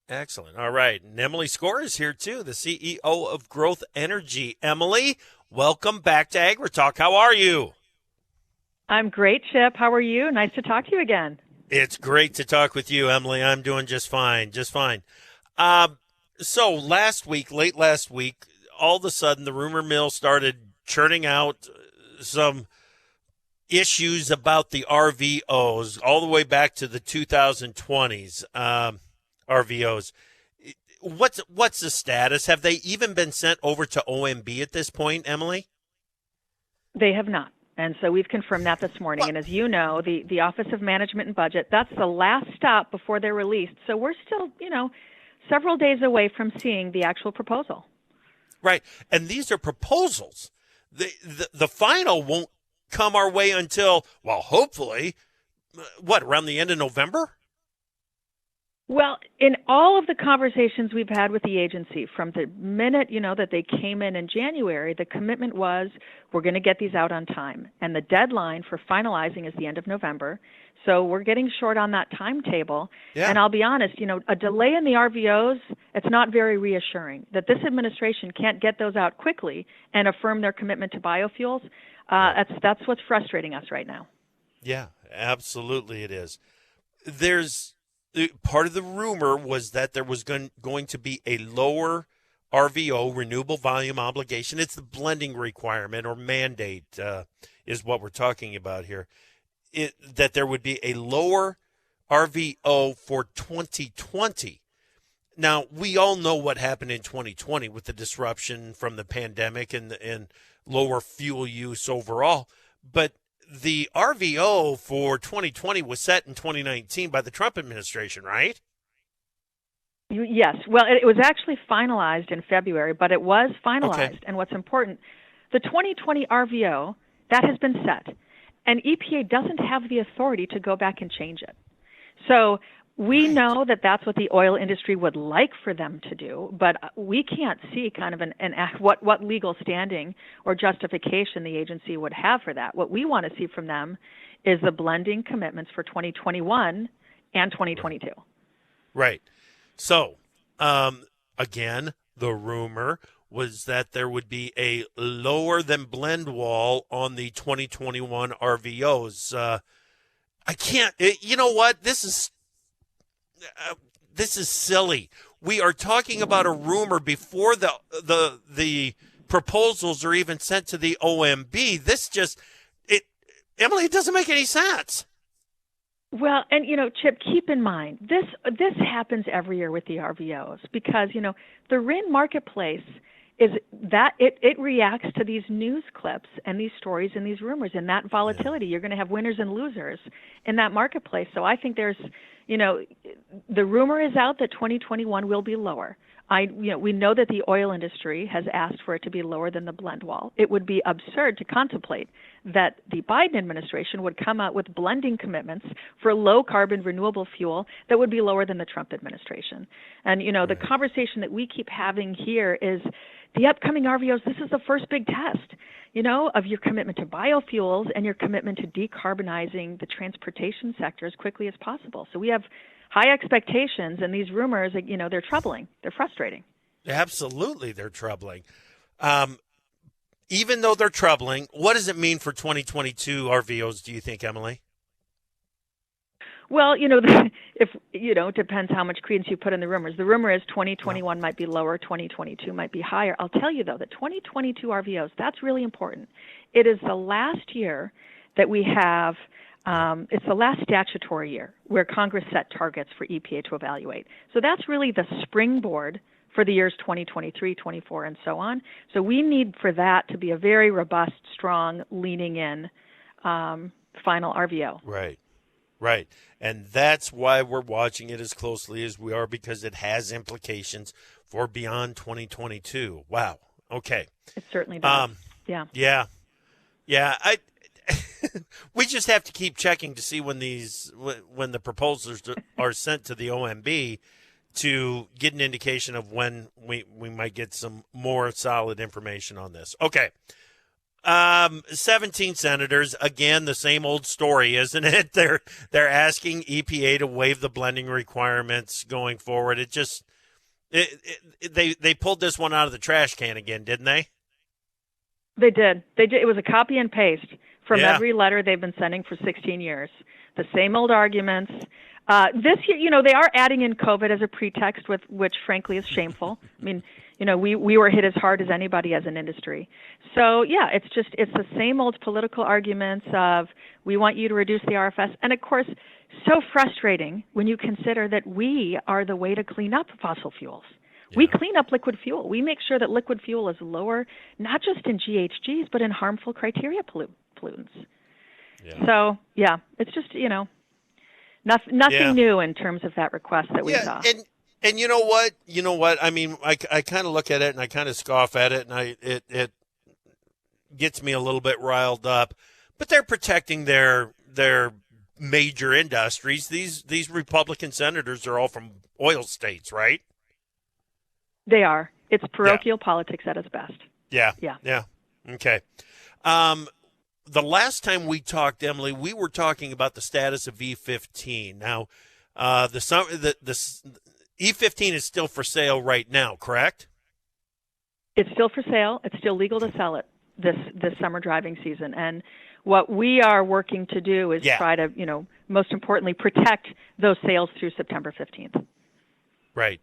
Excellent. All right. And Emily Skor is here, too, the CEO of Growth Energy. Emily, welcome back to AgriTalk. How are you? I'm great, Chip. How are you? Nice to talk to you again. It's great to talk with you, Emily. I'm doing just fine, just fine. So late last week, all of a sudden the rumor mill started churning out some issues about the RVOs all the way back to the 2020s. RVOs. What's the status? Have they even been sent over to OMB at this point, Emily? They have not. And so we've confirmed that this morning. And as you know, the Office of Management and Budget, that's the last stop before they're released. So we're still, several days away from seeing the actual proposal. Right. And these are proposals. The final won't come our way until, well, hopefully, around the end of November? Well, in all of the conversations we've had with the agency, from the minute, that they came in January, the commitment was we're going to get these out on time. And the deadline for finalizing is the end of November. So we're getting short on that timetable. Yeah. And I'll be honest, a delay in the RVOs, it's not very reassuring. That this administration can't get those out quickly and affirm their commitment to biofuels, that's what's frustrating us right now. Yeah, absolutely it is. Part of the rumor was that there was going to be a lower RVO, renewable volume obligation. It's the blending requirement or mandate is what we're talking about here. That there would be a lower RVO for 2020. Now, we all know what happened in 2020 with the disruption from the pandemic and lower fuel use overall. But the RVO for 2020 was set in 2019 by the Trump administration, right? Yes. Well, it was actually finalized in February, but it was finalized. Okay. And what's important, the 2020 RVO, that has been set. And EPA doesn't have the authority to go back and change it. So we know that that's what the oil industry would like for them to do, but we can't see kind of what legal standing or justification the agency would have for that. What we want to see from them is the blending commitments for 2021 and 2022. Right. So, again, the rumor was that there would be a lower than blend wall on the 2021 RVOs. I can't, you know what? This is silly. We are talking about a rumor before the proposals are even sent to the OMB. Emily, it doesn't make any sense. Well, and Chip, keep in mind this happens every year with the RVOs because the RIN marketplace is that it reacts to these news clips and these stories and these rumors and that volatility. Yeah. You're going to have winners and losers in that marketplace. So I think there's, the rumor is out that 2021 will be lower. We know that the oil industry has asked for it to be lower than the blend wall. It would be absurd to contemplate that the Biden administration would come out with blending commitments for low carbon renewable fuel that would be lower than the Trump administration. And, the conversation that we keep having here is the upcoming RVOs. This is the first big test, of your commitment to biofuels and your commitment to decarbonizing the transportation sector as quickly as possible. So we have high expectations, and these rumors, they're troubling. They're frustrating. Absolutely, they're troubling. Even though they're troubling, what does it mean for 2022 RVOs, do you think, Emily? Well, it depends how much credence you put in the rumors. The rumor is 2021 might be lower, 2022 might be higher. I'll tell you, though, the 2022 RVOs, that's really important. It is the last year that we have it's the last statutory year where Congress set targets for EPA to evaluate. So that's really the springboard for the years 2023, 24, and so on. So we need for that to be a very robust, strong, leaning in final RVO. Right. And that's why we're watching it as closely as we are, because it has implications for beyond 2022. Wow. Okay. It certainly does. Yeah. We just have to keep checking to see when the proposals are sent to the OMB to get an indication of when we might get some more solid information on this. Okay. 17 senators, again, the same old story, isn't it? They're asking EPA to waive the blending requirements going forward. They pulled this one out of the trash can again, didn't they? They did. They did. It was a copy and paste from Yeah. every letter they've been sending for 16 years. The same old arguments. This year, they are adding in COVID as a pretext, which frankly is shameful. I mean, we were hit as hard as anybody as an industry. So yeah, it's the same old political arguments of we want you to reduce the RFS, and of course, so frustrating when you consider that we are the way to clean up fossil fuels. Yeah. We clean up liquid fuel. We make sure that liquid fuel is lower, not just in GHGs, but in harmful criteria pollutants. Yeah. So yeah, it's just nothing new in terms of that request that we saw. And you know what? I mean, I kind of look at it and I kind of scoff at it, and it gets me a little bit riled up. But they're protecting their major industries. These Republican senators are all from oil states, right? They are. It's parochial politics at its best. Yeah. Okay. The last time we talked, Emily, we were talking about the status of E15. Now, the E15 is still for sale right now, correct? It's still for sale. It's still legal to sell it this summer driving season. And what we are working to do is try to, most importantly, protect those sales through September 15th. Right.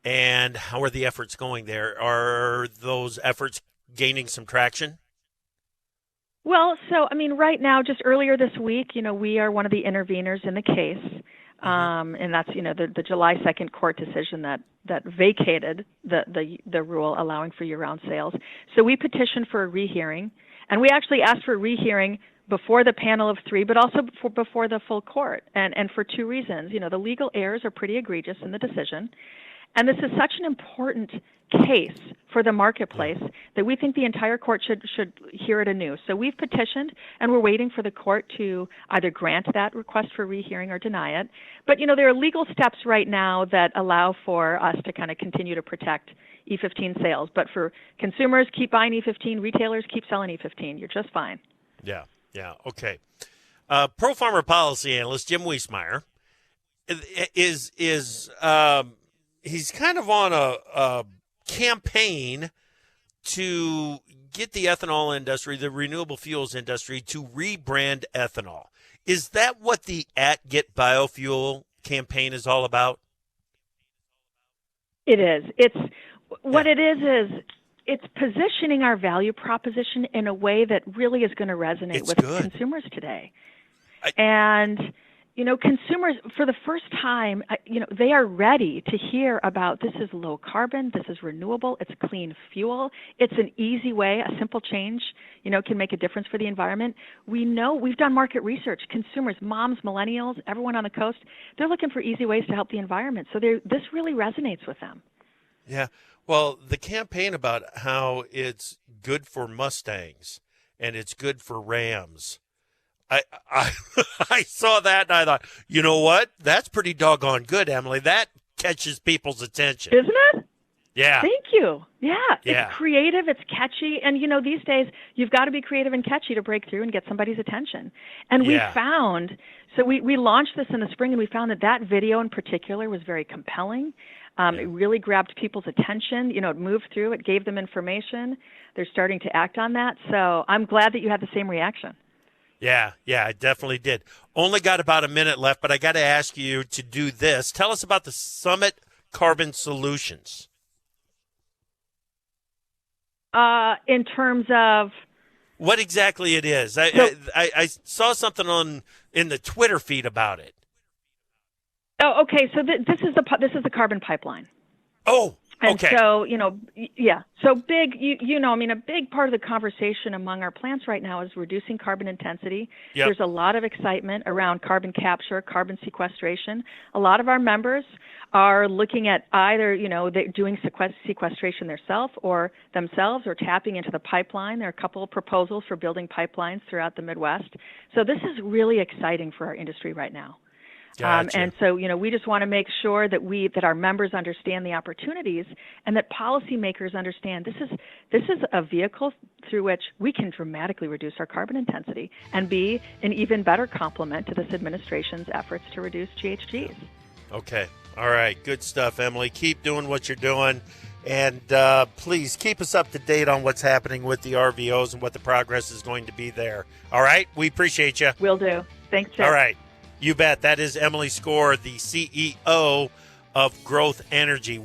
And how are the efforts going there? Are those efforts gaining some traction? Well, so, right now, just earlier this week, we are one of the interveners in the case. And that's, the July 2nd court decision that vacated the rule allowing for year-round sales. So we petitioned for a rehearing, and we actually asked for a rehearing before the panel of three, but also before the full court, and for two reasons. The legal errors are pretty egregious in the decision, and this is such an important case for the marketplace that we think the entire court should hear it anew. So we've petitioned, and we're waiting for the court to either grant that request for rehearing or deny it. But, there are legal steps right now that allow for us to kind of continue to protect E15 sales. But for consumers, keep buying E15. Retailers, keep selling E15. You're just fine. Yeah, okay. Pro Farmer Policy Analyst Jim Wiesmeyer is he's kind of on a campaign to get the ethanol industry, the renewable fuels industry, to rebrand ethanol. Is that what the @Get Biofuel campaign is all about? It is. It is it's positioning our value proposition in a way that really is going to resonate with consumers today. And consumers, for the first time, they are ready to hear about this is low carbon, this is renewable, it's clean fuel, it's an easy way, a simple change, can make a difference for the environment. We know, we've done market research, consumers, moms, millennials, everyone on the coast, they're looking for easy ways to help the environment. So this really resonates with them. Yeah. Well, the campaign about how it's good for Mustangs and it's good for Rams, I saw that and I thought, you know what? That's pretty doggone good, Emily. That catches people's attention. Isn't it? Yeah. Thank you. Yeah. It's creative. It's catchy. And, these days you've got to be creative and catchy to break through and get somebody's attention. And we found, so we launched this in the spring, and we found that video in particular was very compelling. It really grabbed people's attention. It moved through. It gave them information. They're starting to act on that. So I'm glad that you had the same reaction. Yeah, I definitely did. Only got about a minute left, but I got to ask you to do this. Tell us about the Summit Carbon Solutions. In terms of what exactly it is. I saw something in the Twitter feed about it. Oh, okay. So this is the carbon pipeline. Oh, and okay. So, so big, a big part of the conversation among our plants right now is reducing carbon intensity. Yep. There's a lot of excitement around carbon capture, carbon sequestration. A lot of our members are looking at either, they're doing sequestration themselves or tapping into the pipeline. There are a couple of proposals for building pipelines throughout the Midwest. So this is really exciting for our industry right now. Gotcha. And so, we just want to make sure that our members understand the opportunities and that policymakers understand this is a vehicle through which we can dramatically reduce our carbon intensity and be an even better complement to this administration's efforts to reduce GHGs. Okay. All right. Good stuff, Emily. Keep doing what you're doing. And please keep us up to date on what's happening with the RVOs and what the progress is going to be there. All right? We appreciate you. Will do. Thanks, Chip. All right. You bet. That is Emily Skor, the CEO of Growth Energy.